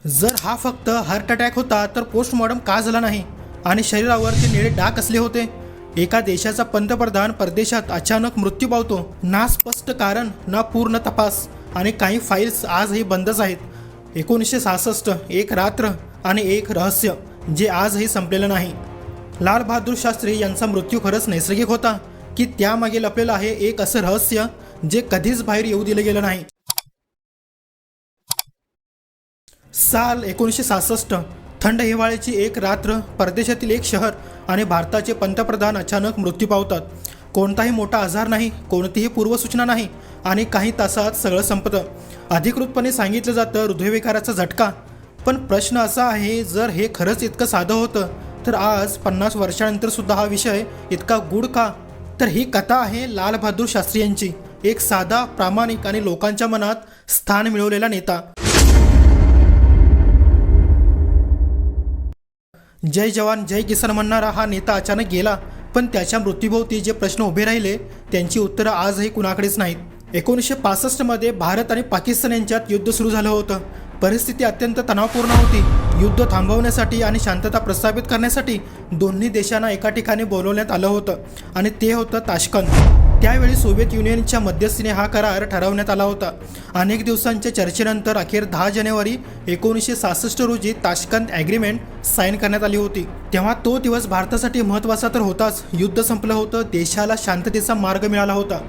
जर हा फक्त हार्ट अटॅक होता तर पोस्टमॉर्टम का झाला नाही आणि शरीरावरती निळे डाग कसले होते? एका देशाचा पंतप्रधान परदेशात अचानक मृत्यू पावतो, ना स्पष्ट कारण ना पूर्ण तपास, आणि काही फाईल्स आजही बंदच आहेत. 1966 एक रात्र आणि एक रहस्य जे आजही संपलेलं नाही. लाल बहादूर शास्त्री यांचा मृत्यू खरंच नैसर्गिक होता की त्यामागे लपलेलं आहे एक असं रहस्य जे कधीच बाहेर येऊ दिलं गेलं नाही? साल 1966, थंड हिवाळ्याची एक रात्र, परदेशातील एक शहर आणि भारताचे पंतप्रधान अचानक मृत्यू पावतात. कोणताही मोठा आजार नाही, कोणतीही पूर्वसूचना नाही, आणि काही तासात सगळं संपतं. अधिकृतपणे सांगितलं जातं हृदयविकाराचा झटका. पण प्रश्न असा आहे, जर हे खरंच इतकं साधं होतं तर आज 50 वर्षांनंतर सुद्धा हा विषय इतका गूढ का? तर ही कथा आहे लाल बहादूर शास्त्री यांची, एक साधा, प्रामाणिक आणि लोकांच्या मनात स्थान मिळवलेला नेता. जय जवान जय किसान म्हणणारा हा नेता अचानक गेला, पण त्याच्या मृत्यूभोवती जे प्रश्न उभे राहिले त्यांची उत्तरं आजही कुणाकडेच नाहीत. 1965 मध्ये भारत आणि पाकिस्तान यांच्यात युद्ध सुरू झालं होतं. परिस्थिती अत्यंत तणावपूर्ण होती. युद्ध थांबवण्यासाठी आणि शांतता प्रस्थापित करण्यासाठी दोन्ही देशांना एका ठिकाणी बोलवण्यात आलं होतं आणि ते होतं ताश्कंद. त्यावेळी सोव्हिएत युनियनच्या मध्यस्थीने हा करार ठरवण्यात आला होता. अनेक दिवसांच्या चर्चेनंतर अखेर 10 जानेवारी 1966 रोजी ताश्कंद ॲग्रीमेंट साईन करण्यात आली होती. तेव्हा तो दिवस भारतासाठी महत्त्वाचा तर होताच. युद्ध संपलं होतं, देशाला शांततेचा मार्ग मिळाला होता.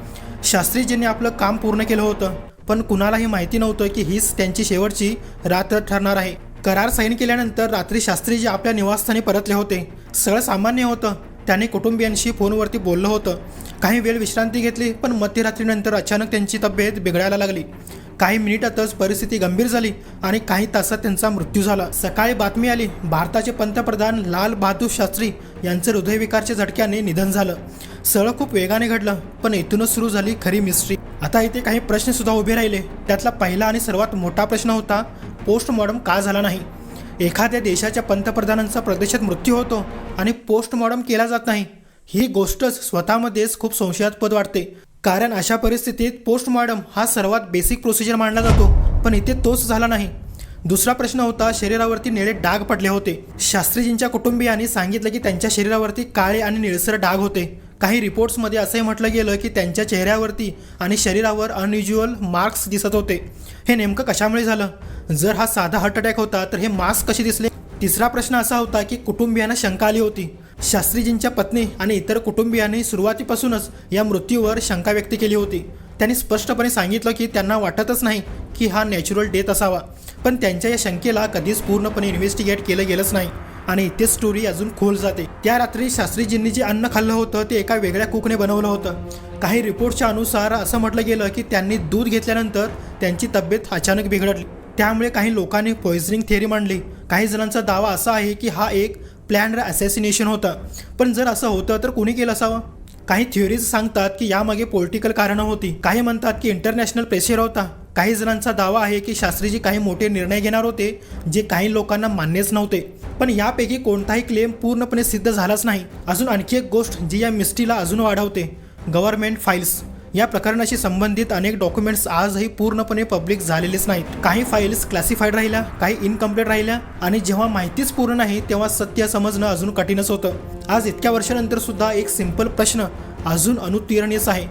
शास्त्रीजींनी आपलं काम पूर्ण केलं होतं, पण कुणालाही माहिती नव्हतं की हीच त्यांची शेवटची रात्र ठरणार आहे. करार साईन केल्यानंतर रात्री शास्त्रीजी आपल्या निवासस्थानी परतले होते. सगळं सामान्य होतं. त्याने कुटुंबियांशी फोनवरती बोललं होतं. काही वेळ विश्रांती घेतली, पण मध्यरात्रीनंतर अचानक त्यांची तब्येत बिघडायला लागली. काही मिनिटातच परिस्थिती गंभीर झाली आणि काही तासात त्यांचा मृत्यू झाला. सकाळी बातमी आली, भारताचे पंतप्रधान लाल बहादूर शास्त्री यांचं हृदयविकारच्या झटक्याने निधन झालं. सगळं खूप वेगाने घडलं, पण इथूनच सुरू झाली खरी मिस्ट्री. आता इथे काही प्रश्न सुद्धा उभे राहिले. त्यातला पहिला आणि सर्वात मोठा प्रश्न होता, पोस्टमॉर्टम का झाला नाही? एखाद्या देशाच्या पंतप्रधानांचा प्रदेशात मृत्यू होतो आणि पोस्टमॉर्टम केला जात नाही, ही गोष्टच स्वतःमध्येच खूप संशयास्पद वाटते. कारण अशा परिस्थितीत पोस्टमॉर्टम हा सर्वात बेसिक प्रोसिजर मानला जातो, पण इथे तोच झाला नाही. दुसरा प्रश्न होता, शरीरावरती निळे डाग पडले होते. शास्त्रीजींच्या कुटुंबियांनी सांगितलं की त्यांच्या शरीरावरती काळे आणि निळसर डाग होते. काही रिपोर्ट्समध्ये असंही म्हटलं गेलं की त्यांच्या चेहऱ्यावरती आणि शरीरावर अनयुज्युअल मार्क्स दिसत होते. हे नेमकं कशामुळे झालं? जर हा साधा हार्ट अटॅक होता तर हे मार्क्स कसे दिसले? तिसरा प्रश्न असा होता की कुटुंबियांना शंका आली होती. शास्त्रीजींच्या पत्नी आणि इतर कुटुंबियांनी सुरुवातीपासूनच या मृत्यूवर शंका व्यक्त केली होती. त्यांनी स्पष्टपणे सांगितलं की त्यांना वाटतच नाही की हा नॅचरल डेथ असावा, पण त्यांच्या या शंकेला कधीच पूर्णपणे इन्व्हेस्टिगेट केलं गेलंच नाही. आणि इथे स्टोरी अजून खोल जाते. त्या रात्री शास्त्रीजींनी जे अन्न खाल्लं होतं ते एका वेगळ्या कुकने बनवलं होतं. काही रिपोर्टच्या अनुसार असं म्हटलं गेलं की त्यांनी दूध घेतल्यानंतर त्यांची तब्येत अचानक बिघडली. त्यामुळे काही लोकांनी पॉइझनिंग थिअरी मांडली. काही जणांचा दावा असा आहे की हा एक प्लॅन्ड असॅसिनेशन होता. पण जर असं होतं तर कोणी केलं असावं? काही थिअरीज सांगतात की यामागे पॉलिटिकल कारणं होती. काही म्हणतात की इंटरनॅशनल प्रेशर होता. काही जणांचा दावा आहे की शास्त्रीजी काही मोठे निर्णय घेणार होते जे काही लोकांना मान्यच नव्हते. पण यापैकी कोणताही क्लेम पूर्णपणे सिद्ध झालाच नाही. अजून आणखी एक गोष्ट जी या मिस्ट्रीला अजून वाढवते, गव्हर्नमेंट फाईल्स. या प्रकरणाशी संबंधित अनेक डॉक्युमेंट्स आजही पूर्णपणे पब्लिक झालेलेच नाहीत. काही फाईल्स क्लासिफाईड राहिल्या, काही इनकम्प्लीट राहिल्या, आणि जेव्हा माहितीच पूर्ण नाही तेव्हा सत्य समजणं अजून कठीणच होतं. आज इतक्या वर्षानंतर सुद्धा एक सिंपल प्रश्न अजून अनुत्तीर्णच आहे,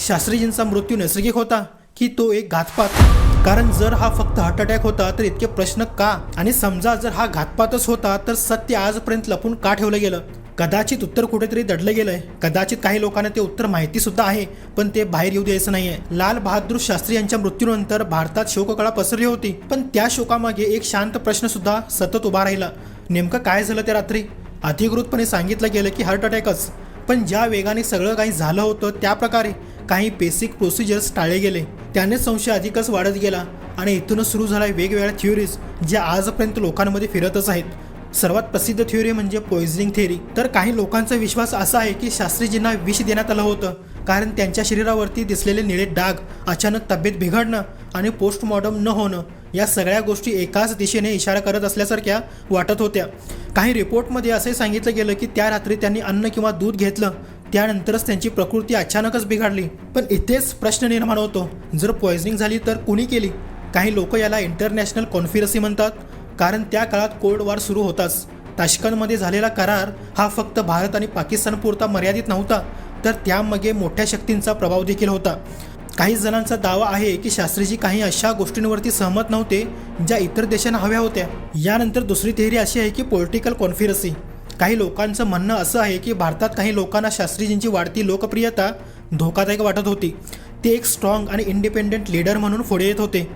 शास्त्रीजींचा मृत्यू नैसर्गिक होता की तो एक घातपात? कारण जर हा फक्त हार्ट अटॅक होता तर इतके प्रश्न का? आणि समजा जर हा घातपातच होता तर सत्य आजपर्यंत लपून का ठेवलं गेलं? कदाचित उत्तर कुठेतरी दडलं गेलंय. कदाचित काही लोकांना ते उत्तर माहिती सुद्धा आहे, पण ते बाहेर येऊ द्यायचं नाहीये. लाल बहादूर शास्त्री यांच्या मृत्यूनंतर भारतात शोककळा पसरली होती, पण त्या शोकामागे एक शांत प्रश्न सुद्धा सतत उभा राहिला. नेमकं काय झालं त्या रात्री? अधिकृतपणे सांगितलं गेलं की हार्ट अटॅकच, पण ज्या वेगाने सगळं काही झालं होतं त्या प्रकारे काही बेसिक प्रोसिजर्स टाळले गेले. त्यानेच संशय अधिकच वाढत गेला आणि इथूनच सुरू झाला वेगवेगळ्या थिअरीज ज्या आजपर्यंत लोकांमध्ये फिरतच आहेत. सर्वात प्रसिद्ध थिअरी म्हणजे पॉइझनिंग थिअरी. तर काही लोकांचा विश्वास असा आहे की शास्त्रीजींना विष देण्यात आलं होतं, कारण त्यांच्या शरीरावरती दिसलेले निळे डाग, अचानक तब्येत बिघडणं आणि पोस्टमॉर्टम न होणं या सगळ्या गोष्टी एकाच दिशेने इशारा करत असल्यासारख्या वाटत होत्या. काही रिपोर्टमध्ये असे सांगितलं गेलं की त्या रात्री त्यांनी अन्न किंवा दूध घेतलं, त्यानंतरच त्यांची प्रकृती अचानकच बिघडली. पण इथेच प्रश्न निर्माण होतो, जर पॉइझनिंग झाली तर कुणी केली? काही लोक याला इंटरनॅशनल कॉन्स्पिरसी म्हणतात. कारण त्या काळात कोल्ड वॉर सुरू होताच. ताश्कंदमध्ये झालेला करार हा फक्त भारत आणि पाकिस्तानपुरता मर्यादित नव्हता, तर त्यामागे मोठ्या शक्तींचा प्रभाव देखील होता. काही जणांचा दावा आहे की शास्त्रीजी काही अशा गोष्टींवरती सहमत नव्हते ज्या इतर देशांना हव्या होत्या. यानंतर दुसरी थिअरी अशी आहे की पॉलिटिकल कॉन्स्पिरसी. काही लोकांचं म्हणणं असं आहे की भारतात काही लोकांना शास्त्रीजींची वाढती लोकप्रियता धोकादायक वाटत होती. ते एक स्ट्रॉंग आणि इंडिपेंडेंट लीडर म्हणून पुढे येत होते.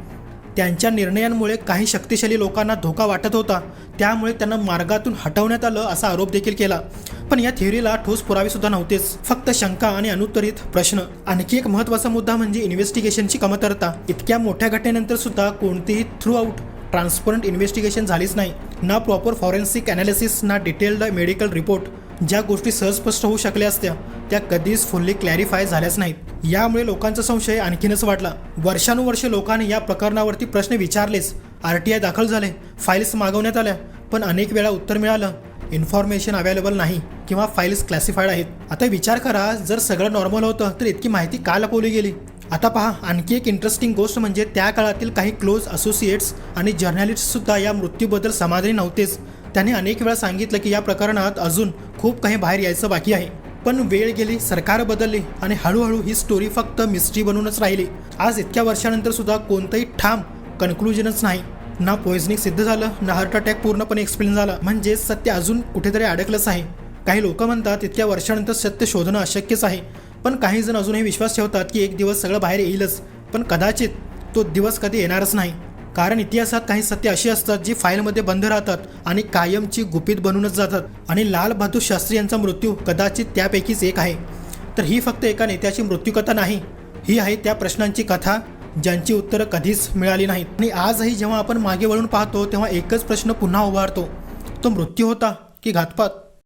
त्यांच्या निर्णयांमुळे काही शक्तिशाली लोकांना धोका वाटत होता, त्यामुळे त्यांना मार्गातून हटवण्यात आलं असा आरोप देखील केला. पण या थिअरीला ठोस पुरावे सुद्धा नव्हतेच, फक्त शंका आणि अनुत्तरित प्रश्न. आणखी एक महत्त्वाचा मुद्दा म्हणजे इन्व्हेस्टिगेशनची कमतरता. इतक्या मोठ्या घटनेनंतर सुद्धा कोणतीही थ्रू आउट ट्रान्सपरंट इन्व्हेस्टिगेशन झालीच नाही. ना प्रॉपर फॉरेन्सिक ॲनालिसिस, ना डिटेल्ड मेडिकल रिपोर्ट. ज्या गोष्टी सहज स्पष्ट होऊ शकल्या असत्या त्या कधीच फुल्ली क्लॅरिफाय झाल्याच नाहीत. यामुळे लोकांचा संशय आणखीनच वाढला. वर्षानुवर्षे लोकांनी या प्रकरणावरती प्रश्न विचारलेच. RTI दाखल झाले, फाईल्स मागवण्यात आल्या, पण अनेक वेळा उत्तर मिळालं इन्फॉर्मेशन अवेलेबल नाही किंवा फाईल्स क्लासिफाईड आहेत. आता विचार करा, जर सगळं नॉर्मल होतं तर इतकी माहिती का लपवली गेली. आता पहा, आणखी एक इंटरेस्टिंग गोष्ट म्हणजे त्या काळातील काही क्लोज असोसिएट्स आणि जर्नलिस्टसुद्धा या मृत्यूबद्दल समाधानी नव्हतेच. त्यांनी अनेक वेळा सांगितलं की या प्रकरणात अजून खूप काही बाहेर यायचं बाकी आहे. पण वेळ गेली, सरकार बदलली आणि हळूहळू ही स्टोरी फक्त मिस्ट्री बनूनच राहिली. आज इतक्या वर्षानंतर सुद्धा कोणतंही ठाम कन्क्लुजनच नाही. ना पॉइझनिंग सिद्ध झालं, ना हार्ट अटॅक पूर्णपणे एक्सप्लेन झाला. म्हणजे सत्य अजून कुठेतरी अडकलंच आहे. काही लोक म्हणतात इतक्या वर्षानंतर सत्य शोधणं अशक्यच आहे, पण काही जण अजूनही विश्वास ठेवतात की एक दिवस सगळं बाहेर येईलच. पण कदाचित तो दिवस कधी येणारच नाही, कारण इतिहासात काही सत्य अशी असतात जी फाईलमध्ये बंद राहतात आणि कायमची गुपित बनूनच जातात. आणि लाल बहादूर शास्त्री यांचा मृत्यू कदाचित त्यापैकीच एक आहे. तर ही फक्त एका नेत्याची मृत्यूकथा नाही, ही आहे त्या प्रश्नांची कथा ज्यांची उत्तरं कधीच मिळाली नाहीत. आणि आजही जेव्हा आपण मागे वळून पाहतो तेव्हा एकच प्रश्न पुन्हा उभारतो, तो मृत्यू होता की घातपात.